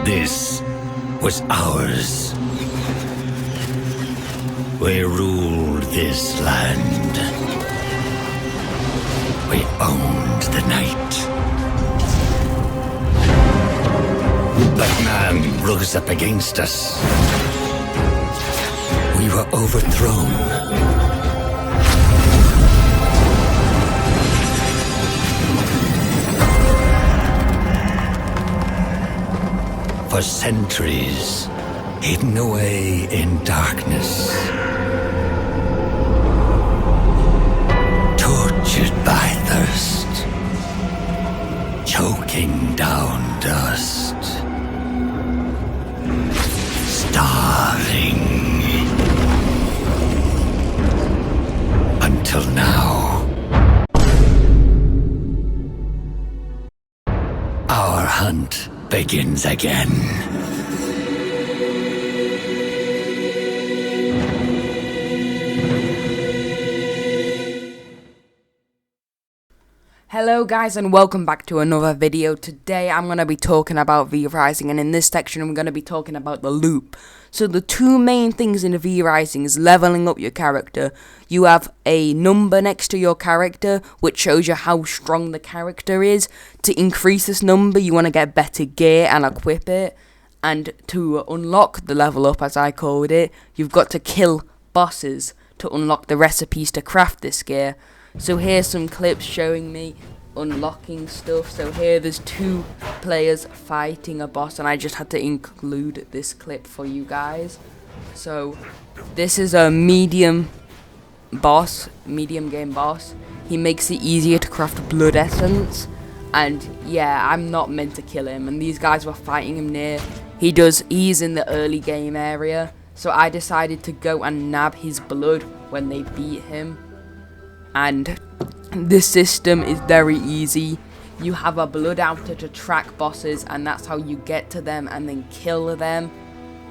This was ours. We ruled this land. We owned the night. But man rose up against us. We were overthrown. For centuries, hidden away in darkness. Tortured by thirst. Choking down dust. Starving. Until now. Our hunt begins again. Hello guys and welcome back to another video. Today I'm going to be talking about V-Rising, and in this section I'm going to be talking about the loop. So the two main things in V-Rising is leveling up your character. You have a number next to your character which shows you how strong the character is. To increase this number you want to get better gear and equip it. And to unlock the level up, as I called it, you've got to kill bosses to unlock the recipes to craft this gear. So here's some clips showing me unlocking stuff. So here there's two players fighting a boss, and I just had to include this clip for you guys. So this is a medium game boss. He makes it easier to craft blood essence, and yeah, I'm not meant to kill him, and these guys were fighting him near. He's in the early game area, so I decided to go and nab his blood when they beat him. And this system is very easy. You have a blood outer to track bosses, and that's how you get to them and then kill them.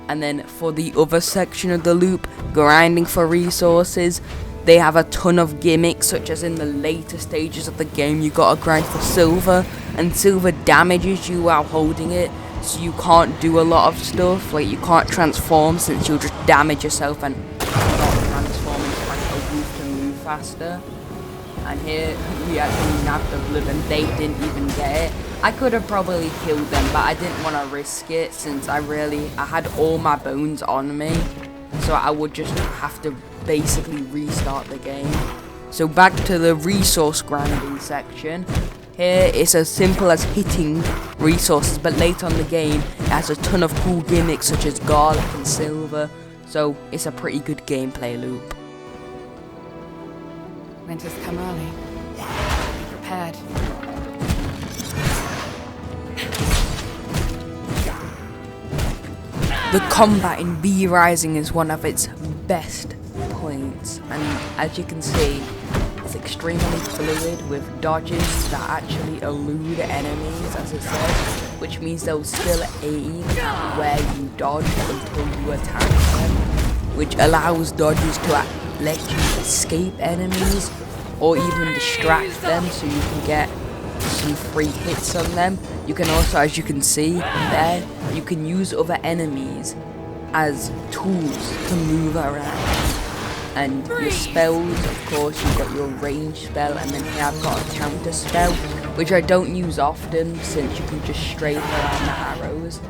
And then for the other section of the loop, grinding for resources, they have a ton of gimmicks, such as in the later stages of the game you gotta grind for silver, and silver damages you while holding it, so you can't do a lot of stuff. Like, you can't transform since you'll just damage yourself and not transform into like a roof to move faster. And here we actually nabbed the blood and they didn't even get it. I could have probably killed them, but I didn't want to risk it since I had all my bones on me. So I would just have to basically restart the game. So back to the resource grinding section. Here it's as simple as hitting resources, but later on in the game it has a ton of cool gimmicks such as garlic and silver. So it's a pretty good gameplay loop. Winter's come early. Be prepared. The combat in V-Rising is one of its best points, and as you can see, it's extremely fluid with dodges that actually elude enemies, as it says, which means they'll still aim at where you dodge until you attack them, which allows dodges to let you escape enemies or even distract them so you can get some free hits on them. You can also, as you can see there, you can use other enemies as tools to move around. And your spells, of course, you've got your range spell, and then here I've got a counter spell, which I don't use often since you can just strafe around the arrows.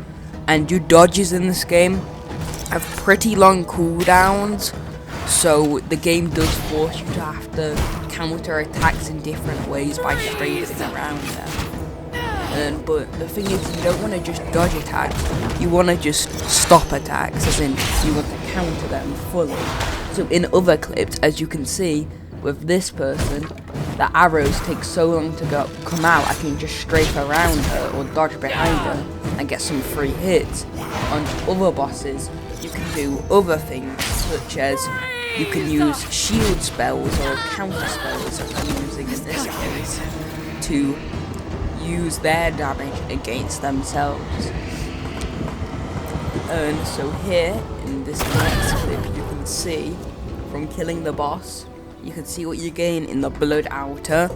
And your dodges in this game have pretty long cooldowns, so the game does force you to have to counter attacks in different ways by strafing around them. But the thing is, you don't want to just dodge attacks, you want to just stop attacks, as in you want to counter them fully. So in other clips, as you can see, with this person, the arrows take so long to come out, I can just strafe around her or dodge behind her and get some free hits. On other bosses, you can do other things, such as you can use shield spells or counter spells, as I'm using in this case, to use their damage against themselves. And so here, in this next clip, you can see, from killing the boss, you can see what you gain in the blood outer.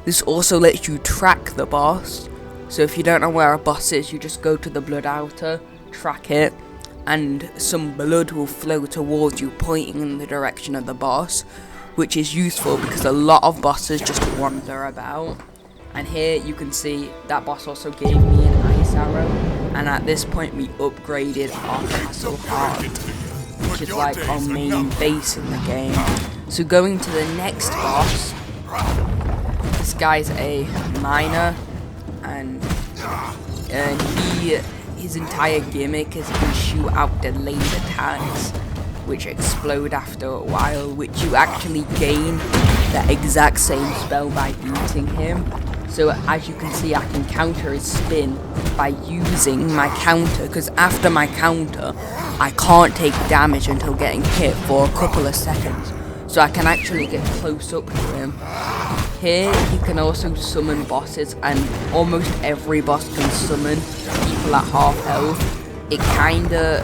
This also lets you track the boss, So if you don't know where a boss is, you just go to the blood outer, track it, and some blood will flow towards you, pointing in the direction of the boss, which is useful because a lot of bosses just wander about. And here you can see that boss also gave me an ice arrow, and at this point we upgraded our castle heart, which is like our main base in the game. So going to the next boss, this guy's a miner, and his entire gimmick is he can shoot out the laser tags, which explode after a while, which you actually gain the exact same spell by beating him. So as you can see, I can counter his spin by using my counter, because after my counter I can't take damage until getting hit for a couple of seconds, so I can actually get close up to him. Here he can also summon bosses, and almost every boss can summon people at half health. It kinda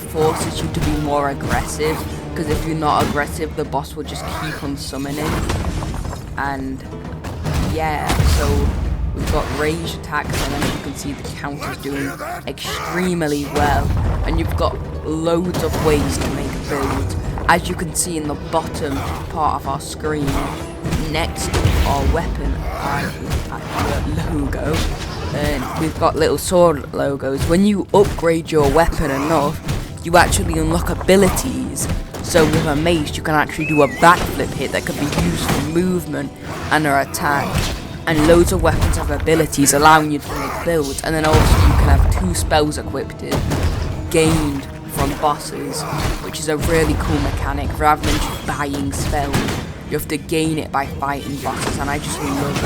forces you to be more aggressive, because if you're not aggressive the boss will just keep on summoning. And yeah, so we've got ranged attacks, and then you can see the counter's doing extremely well, and you've got loads of ways to make builds. As you can see in the bottom part of our screen, next to our weapon logo, we've got little sword logos. When you upgrade your weapon enough, you actually unlock abilities. So with a mace, you can actually do a backflip hit that can be used for movement and an attack. And loads of weapons have abilities allowing you to make builds. And then also you can have 2 spells equipped, gained from bosses, which is a really cool mechanic. Rather than just buying spells, you have to gain it by fighting bosses, and I just love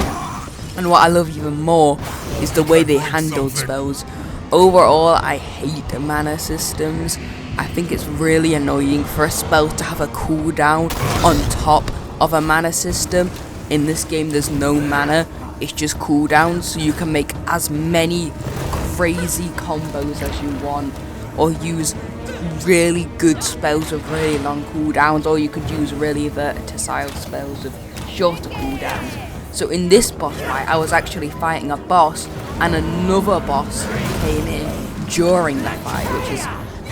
it. And what I love even more is the way they handled spells. Overall, I hate the mana systems. I think it's really annoying for a spell to have a cooldown on top of a mana system. In this game there's no mana, it's just cooldowns, so you can make as many crazy combos as you want, or use really good spells with really long cooldowns, or you could use really versatile spells with shorter cooldowns. So in this boss fight, I was actually fighting a boss, and another boss came in during that fight, which is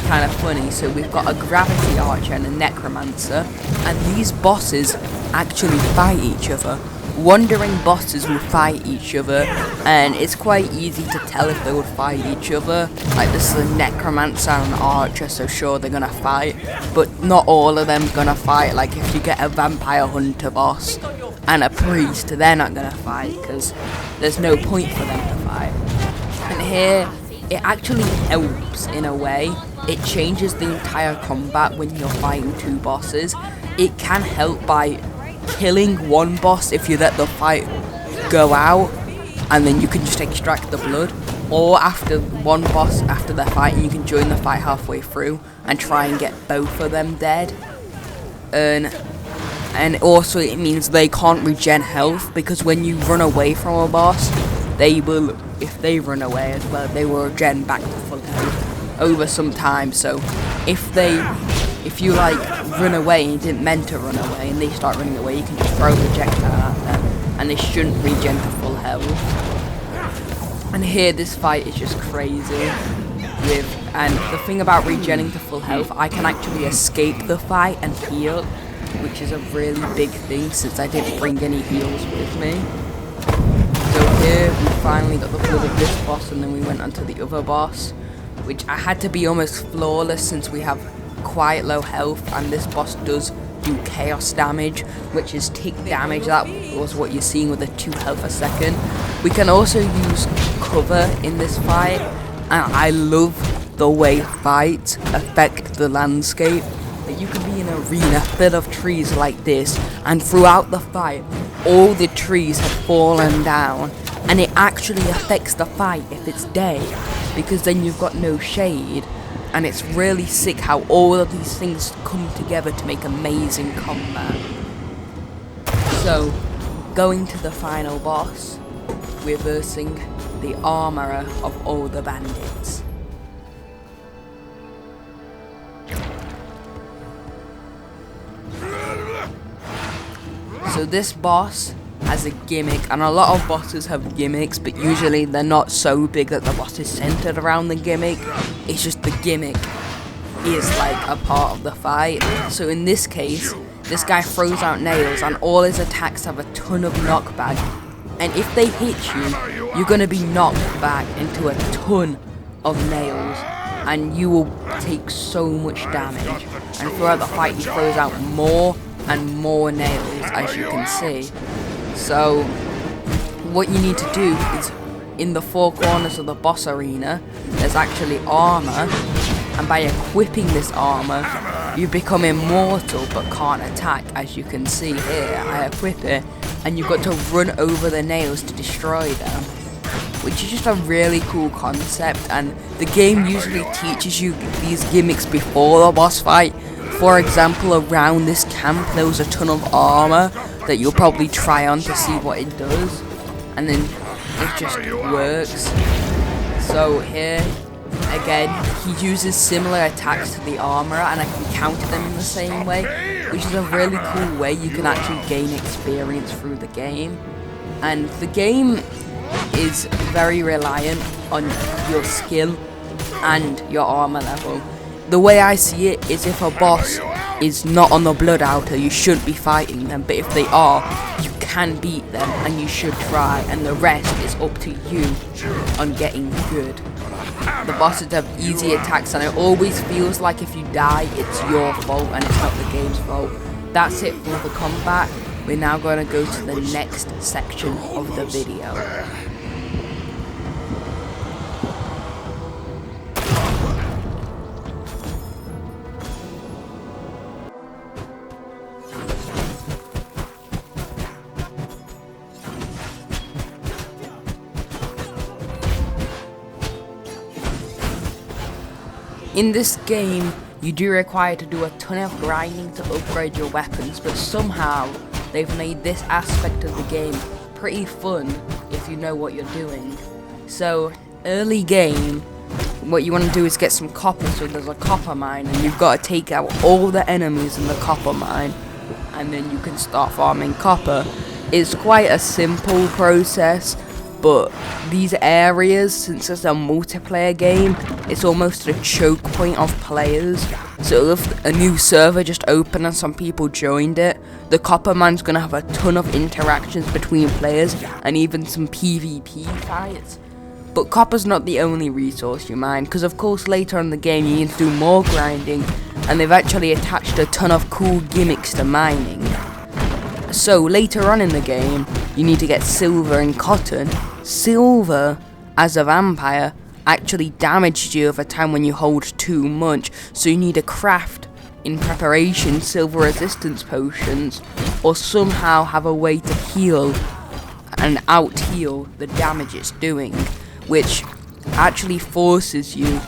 kind of funny. So we've got a gravity archer and a necromancer, and these bosses actually fight each other. Wandering bosses will fight each other, and it's quite easy to tell if they would fight each other. Like, this is a necromancer and an archer, so sure they're gonna fight, but not all of them gonna fight. Like, if you get a vampire hunter boss and a priest, they're not gonna fight because there's no point for them to fight. And here it actually helps in a way. It changes the entire combat when you're fighting 2 bosses. It can help by killing one boss if you let the fight go out, and then you can just extract the blood. Or after one boss, after they're fighting, you can join the fight halfway through and try and get both of them dead. And also it means they can't regen health, because when you run away from a boss, they will, if they run away as well, they will regen back to full health over some time. So if you like run away and you didn't meant to run away and they start running away, you can just throw a projectile at them and they shouldn't regen to full health. And here this fight is just crazy. And the thing about regenning to full health, I can actually escape the fight and heal, which is a really big thing since I didn't bring any heals with me. So here we finally got the blood of this boss, and then we went on to the other boss, which I had to be almost flawless since we have quite low health, and this boss does do chaos damage, which is tick damage. That was what you're seeing with the 2 health a second. We can also use cover in this fight, and I love the way fights affect the landscape. You can be in an arena full of trees like this, and throughout the fight all the trees have fallen down, and it actually affects the fight if it's day, because then you've got no shade. And it's really sick how all of these things come together to make amazing combat. So, going to the final boss, we're versing the armourer of all the bandits. So this boss as a gimmick, and a lot of bosses have gimmicks, but usually they're not so big that the boss is centered around the gimmick. It's just the gimmick is like a part of the fight. So in this case, this guy throws out nails and all his attacks have a ton of knockback, and if they hit you, you're gonna be knocked back into a ton of nails, and you will take so much damage. And throughout the fight, he throws out more and more nails, as you can see. So what you need to do is, in the four corners of the boss arena, there's actually armor, and by equipping this armor, you become immortal but can't attack. As you can see here, I equip it, and you've got to run over the nails to destroy them, which is just a really cool concept. And the game usually teaches you these gimmicks before the boss fight. For example, around this camp there was a ton of armor that you'll probably try on to see what it does, and then it just works. So here again, he uses similar attacks to the armor, and I can counter them in the same way, which is a really cool way you can actually gain experience through the game. And the game is very reliant on your skill and your armor level. The way I see it is, if a boss is not on the blood outer, you shouldn't be fighting them, but if they are, you can beat them and you should try, and the rest is up to you on getting good. The bosses have easy attacks, and it always feels like if you die, it's your fault and it's not the game's fault. That's it for the combat. We're now going to go to the next section of the video. In this game, you do require to do a ton of grinding to upgrade your weapons, but somehow they've made this aspect of the game pretty fun if you know what you're doing. So, early game, what you want to do is get some copper. So there's a copper mine, and you've got to take out all the enemies in the copper mine, and then you can start farming copper. It's quite a simple process, but these areas, since it's a multiplayer game, it's almost a choke point of players. So if a new server just opened and some people joined it, the copper mine's gonna have a ton of interactions between players and even some PvP fights. But copper's not the only resource you mine, because of course later in the game you need to do more grinding, and they've actually attached a ton of cool gimmicks to mining. So later on in the game, you need to get silver and cotton. Silver, as a vampire, actually damages you over time when you hold too much, so you need to craft, in preparation, silver resistance potions, or somehow have a way to heal and out-heal the damage it's doing, which actually forces you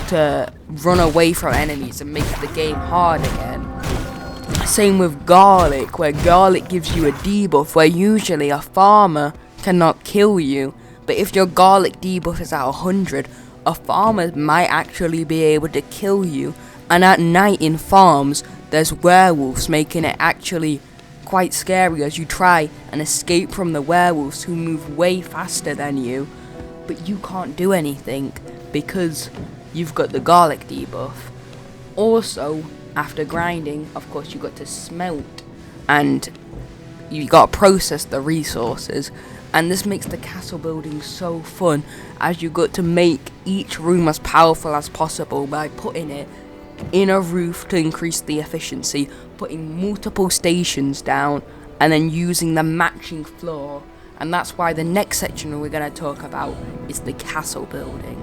to run away from enemies and makes the game hard again. Same with garlic, where garlic gives you a debuff where usually a farmer cannot kill you, but if your garlic debuff is at 100, a farmer might actually be able to kill you. And at night in farms, there's werewolves, making it actually quite scary as you try and escape from the werewolves who move way faster than you, but you can't do anything because you've got the garlic debuff. Also, after grinding, of course, you got to smelt, and you got to process the resources, and this makes the castle building so fun, as you got to make each room as powerful as possible by putting it in a roof to increase the efficiency, putting multiple stations down, and then using the matching floor. And that's why the next section we're going to talk about is the castle building.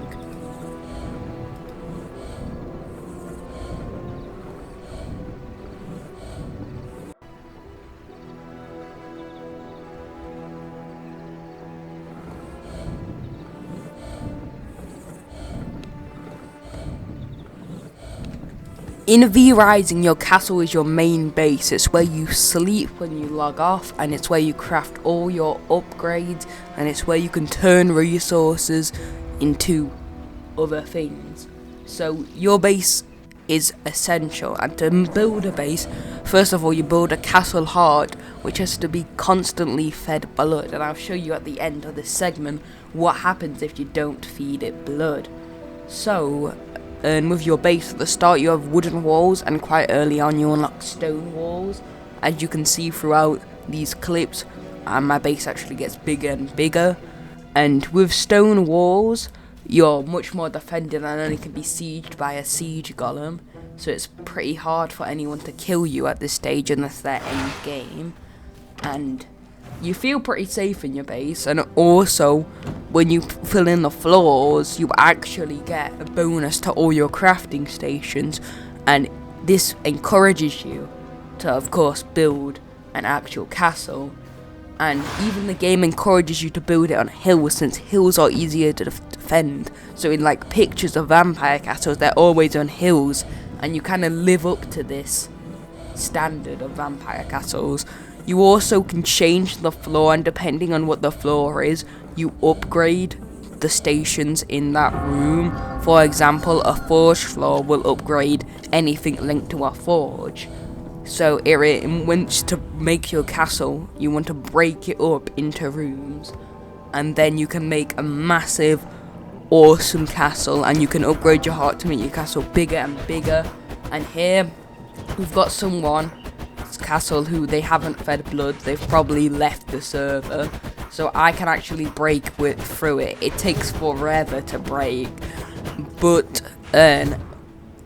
In V Rising, your castle is your main base. It's where you sleep when you log off, and it's where you craft all your upgrades, and it's where you can turn resources into other things. So your base is essential, and to build a base, First of all, you build a castle heart, which has to be constantly fed blood, and I'll show you at the end of this segment what happens if you don't feed it blood. So, with your base at the start you have wooden walls, and quite early on you unlock stone walls. As you can see throughout these clips, my base actually gets bigger and bigger, and with stone walls you're much more defended and only can be sieged by a siege golem, so it's pretty hard for anyone to kill you at this stage unless they're end game, and you feel pretty safe in your base. And also, when you fill in the floors, you actually get a bonus to all your crafting stations, and this encourages you to, of course, build an actual castle. And even the game encourages you to build it on hills, since hills are easier to defend. So in like pictures of vampire castles, they're always on hills, and you kind of live up to this standard of vampire castles. You also can change the floor, and depending on what the floor is, you upgrade the stations in that room. For example, a forge floor will upgrade anything linked to a forge. So once to make your castle, you want to break it up into rooms, and then you can make a massive, awesome castle, and you can upgrade your heart to make your castle bigger and bigger. And here, we've got someone's castle who they haven't fed blood, they've probably left the server, so I can actually break through it. It takes forever to break, but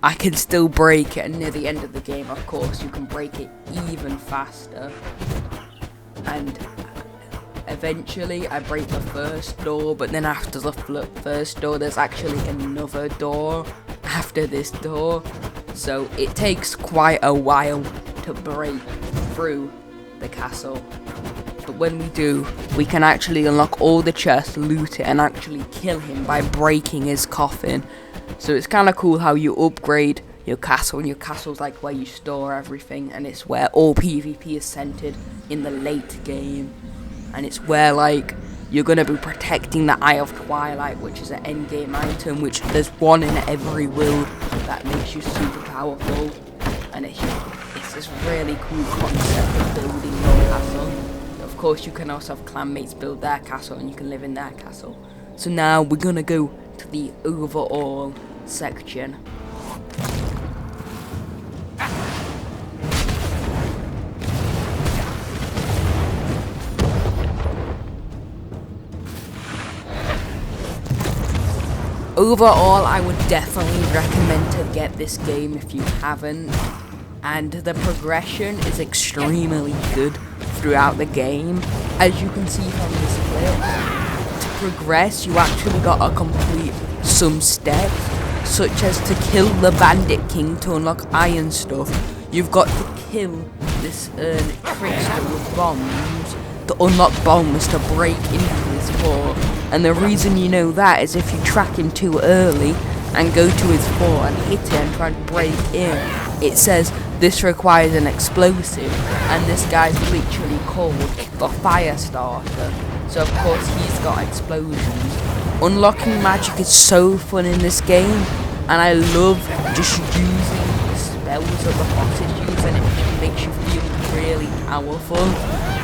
I can still break it, and near the end of the game, of course, you can break it even faster. And eventually, I break the first door, but then after the first door, there's actually another door after this door. So it takes quite a while to break through the castle. But when we do, we can actually unlock all the chests, loot it, and actually kill him by breaking his coffin. So it's kind of cool how you upgrade your castle, and your castle's like where you store everything, and it's where all PvP is centered in the late game, and it's where like you're going to be protecting the Eye of Twilight, which is an end game item, which there's one in every world that makes you super powerful, and it's this really cool concept of building your castle. Of course, you can also have clanmates build their castle, and you can live in their castle. So now we're going to go to the overall section. Overall, I would definitely recommend to get this game if you haven't, and the progression is extremely good throughout the game. As you can see from this clip, to progress, you actually gotta complete some steps, such as to kill the Bandit King to unlock iron stuff. You've got to kill this trickster with bombs to unlock bombs to break into his fort. And the reason you know that is if you track him too early and go to his fort and hit it and try and break in, it says this requires an explosive, and this guy's literally called the fire starter. So of course he's got explosions. Unlocking magic is so fun in this game, and I love just using the spells that the bosses use, and it just makes you feel really powerful.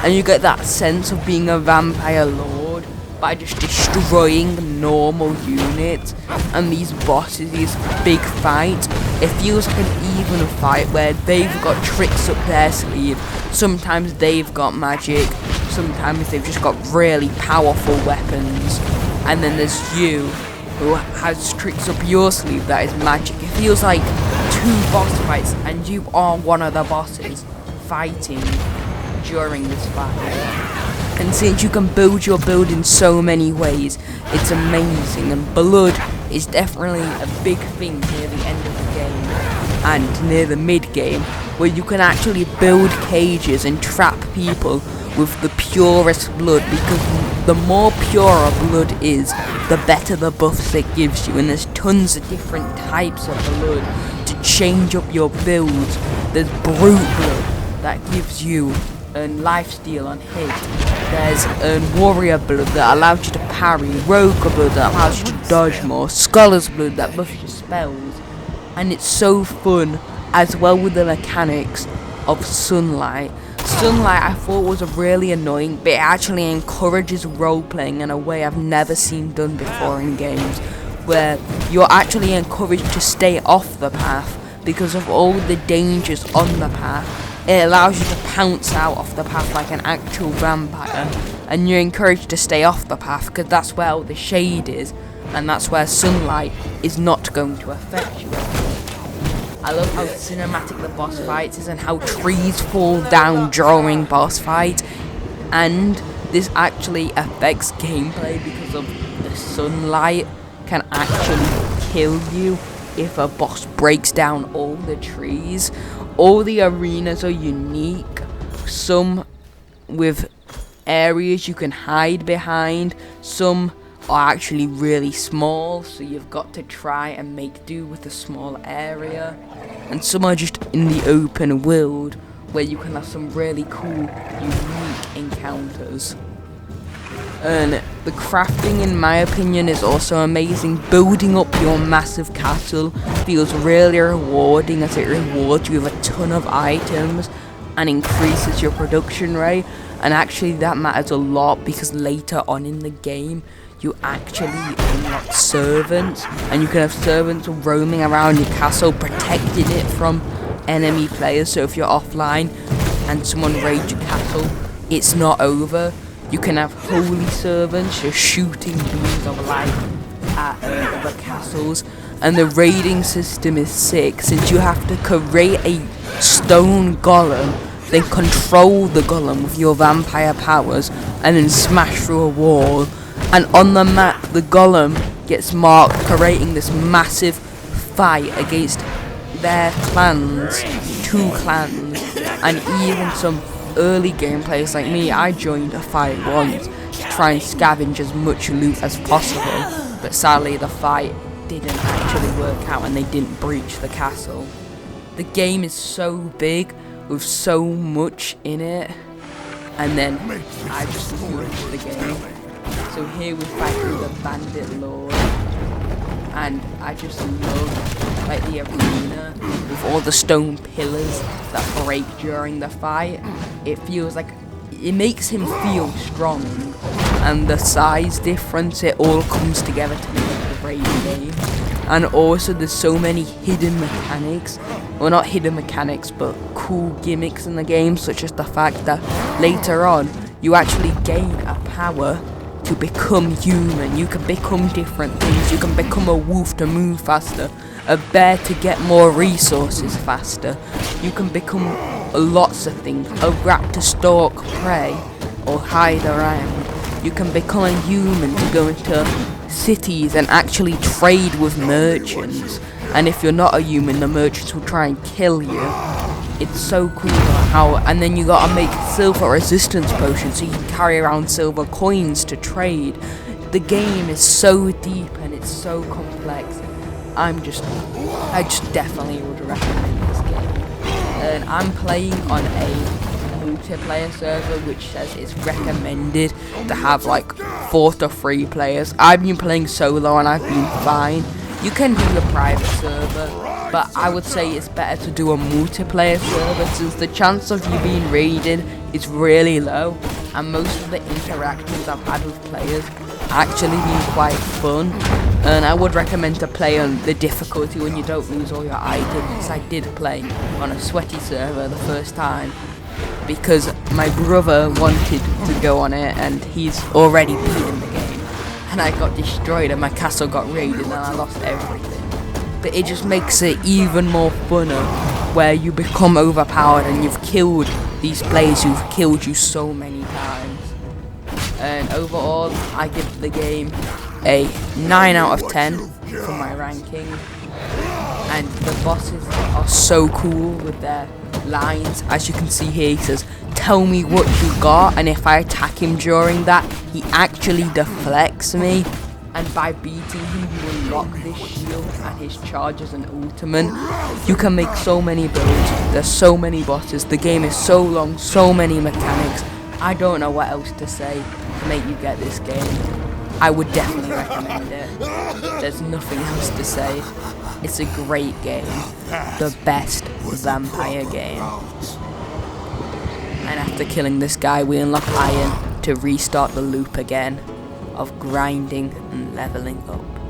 And you get that sense of being a vampire lord by just destroying normal units. And these bosses, these big fights, it feels like an even fight where they've got tricks up their sleeve. Sometimes they've got magic, sometimes they've just got really powerful weapons. And then there's you, who has tricks up your sleeve that is magic. It feels like two boss fights, and you are one of the bosses fighting during this fight. And since you can build your build in so many ways, it's amazing. And blood is definitely a big thing near the end of the game and near the mid game, where you can actually build cages and trap people with the purest blood, because the more pure a blood is, the better the buffs it gives you. And there's tons of different types of blood to change up your builds. There's brute blood that gives you lifesteal on hit. There's warrior blood that allows you to parry, rogue blood that allows you to dodge more, scholar's blood that buffs your spells. And it's so fun as well with the mechanics. of Sunlight. Sunlight I thought was really annoying, but it actually encourages role-playing in a way I've never seen done before in games, where you're actually encouraged to stay off the path because of all the dangers on the path. It allows you to pounce out off the path like an actual vampire, and you're encouraged to stay off the path because that's where all the shade is, and that's where Sunlight is not going to affect you. I love how cinematic the boss fights is and how trees fall down during boss fights, and this actually affects gameplay because of the sunlight can actually kill you if a boss breaks down all the trees. All the arenas are unique, some with areas you can hide behind, some are actually really small, so you've got to try and make do with a small area, and some are just in the open world where you can have some really cool, unique encounters. And the crafting, in my opinion, is also amazing. Building up your massive castle feels really rewarding, as it rewards you with a ton of items and increases your production rate. And actually that matters a lot because later on in the game you actually unlock servants, and you can have servants roaming around your castle protecting it from enemy players. So if you're offline and someone raids your castle, it's not over. You can have holy servants just shooting beams of light at other castles. And the raiding system is sick, since you have to create a stone golem, then control the golem with your vampire powers, and then smash through a wall. And on the map, the golem gets marked, creating this massive fight against their clans, 2 clans, and even some early game players like me. I joined a fight once to try and scavenge as much loot as possible, but sadly the fight didn't actually work out and they didn't breach the castle. The game is so big with so much in it, and then I just loved the game. So here we fight through the Bandit Lord, and I just love like the arena with all the stone pillars that break during the fight. It feels like it makes him feel strong, and the size difference, it all comes together to make a great game. And also there's so many hidden mechanics, well not hidden mechanics but cool gimmicks in the game, such as the fact that later on you actually gain a power to become human. You can become different things. You can become a wolf to move faster, a bear to get more resources faster. You can become lots of things, a rat to stalk prey or hide around. You can become a human to go into cities and actually trade with merchants, and if you're not a human, the merchants will try and kill you. It's so cool how, and then you gotta make silver resistance potions so you can carry around silver coins to trade. The game is so deep and it's so complex. I just definitely would recommend this game. And I'm playing on a multiplayer server which says it's recommended to have like 4 to 3 players. I've been playing solo and I've been fine. You can do the private server, but I would say it's better to do a multiplayer server, since the chance of you being raided is really low, and most of the interactions I've had with players actually been quite fun. And I would recommend to play on the difficulty when you don't lose all your items. I did play on a sweaty server the first time because my brother wanted to go on it and he's already beaten the game, and I got destroyed and my castle got raided and I lost everything. But it just makes it even more funner, where you become overpowered and you've killed these players who've killed you so many times. And overall, I give the game a 9 out of 10 for my ranking. And the bosses are so cool with their lines. As you can see here, he says, "Tell me what you got," and if I attack him during that, he actually deflects me. And by beating him, you unlock this shield and his charges and ultimate. You can make so many builds. There's so many bosses. The game is so long, so many mechanics. I don't know what else to say to make you get this game. I would definitely recommend it. There's nothing else to say. It's a great game. The best vampire game. And after killing this guy, we unlock iron to restart the loop again of grinding and leveling up.